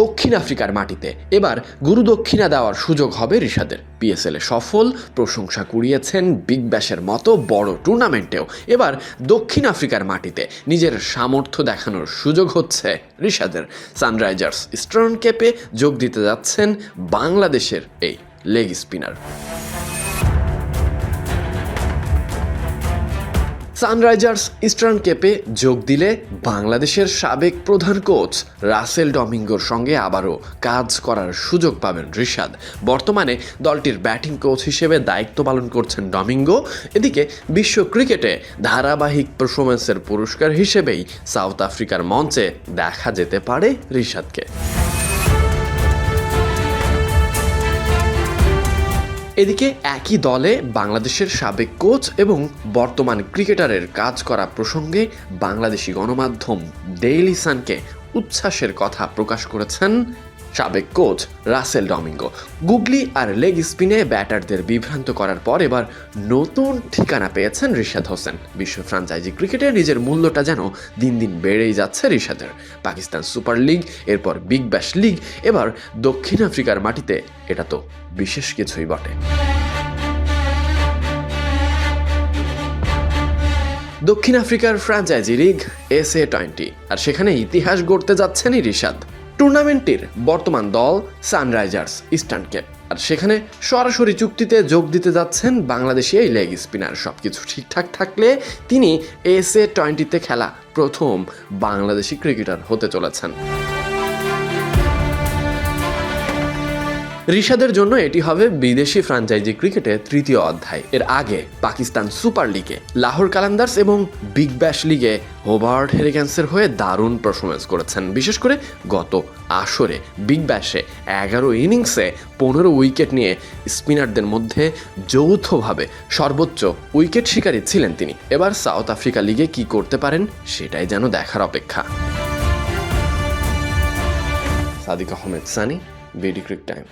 দক্ষিণ আফ্রিকার মাটিতে এবার গুরু দক্ষিণা দেওয়ার সুযোগ হবে ঋষাদের। পিএসএলে সফল, প্রশংসা কুড়িয়েছেন বিগ ব্যাশের মতো বড় টুর্নামেন্টেও। এবার দক্ষিণ আফ্রিকার মাটিতে নিজের সামর্থ্য দেখানোর সুযোগ হচ্ছে ঋষাদের। সানরাইজার্স ইস্টার্ন কেপে যোগ দিতে যাচ্ছেন বাংলাদেশের এই লেগ স্পিনার। সানরাইজার্স ইস্টার্ন কেপে যোগ দিলে বাংলাদেশের সাবেক প্রধান কোচ রাসেল ডমিঙ্গোর সঙ্গে আবারও কাজ করার সুযোগ পাবেন ঋষাদ। বর্তমানে দলটির ব্যাটিং কোচ হিসেবে দায়িত্ব পালন করছেন ডমিঙ্গো। এদিকে বিশ্ব ক্রিকেটে ধারাবাহিক পারফরম্যান্সের পুরস্কার হিসেবেই সাউথ আফ্রিকার মঞ্চে দেখা যেতে পারে ঋষাদকে। এদিকে একই দলে বাংলাদেশের সাবেক কোচ এবং বর্তমান ক্রিকেটারের কাজ করা প্রসঙ্গে বাংলাদেশি গণমাধ্যম ডেইলি সানকে উচ্ছ্বাসের কথা প্রকাশ করেছেন সাবেক কোচ রাসেল ডমিঙ্গো। গুগলি আর লেগ স্পিনে ব্যাটারদের বিভ্রান্ত করার পর এবার নতুন ঠিকানা পেয়েছেন ঋষাদ হোসেন। বিশ্ব ফ্র্যাঞ্চাইজি ক্রিকেটে নিজের মূল্যটা যেন দিন দিন বেড়েই যাচ্ছে ঋষাদের। পাকিস্তান সুপার লিগ, এরপর বিগ ব্যাশ লিগ, এবার দক্ষিণ আফ্রিকার মাটিতে, এটা তো বিশেষ কিছুই বটে। দক্ষিণ আফ্রিকার ফ্র্যাঞ্চাইজি লিগ SA20, আর সেখানে ইতিহাস গড়তে যাচ্ছেনই ঋষাদ। টুর্নামেন্টটির বর্তমান দল সানরাইজার্স ইস্টার্ন কেপ, আর সেখানে সরাসরি চুক্তিতে যোগ দিতে যাচ্ছেন বাংলাদেশি এই লেগ স্পিনার। সবকিছু ঠিকঠাক থাকলে তিনি SA20-তে খেলা প্রথম বাংলাদেশি ক্রিকেটার হতে চলেছেন। ঋষাদের জন্য এটি হবে বিদেশি ফ্র্যাঞ্চাইজি ক্রিকেটে তৃতীয় অধ্যায়। এর আগে পাকিস্তান সুপার লিগে, লাহোর কালান্দার্স এবং বিগ ব্যাশ লিগে হোবার্ট হেরিকেন্সের হয়ে দারুণ পারফরমেন্স করেছেন। বিশেষ করে গত আসরে বিগ ব্যাশে 11 ইনিংসে 15 উইকেট নিয়ে স্পিনারদের মধ্যে যৌথভাবে সর্বোচ্চ উইকেট শিকারী ছিলেন তিনি। এবার সাউথ আফ্রিকা লিগে কি করতে পারেন সেটাই যেন দেখার অপেক্ষা। Sadiq Ahmed Sunny, BD cric time.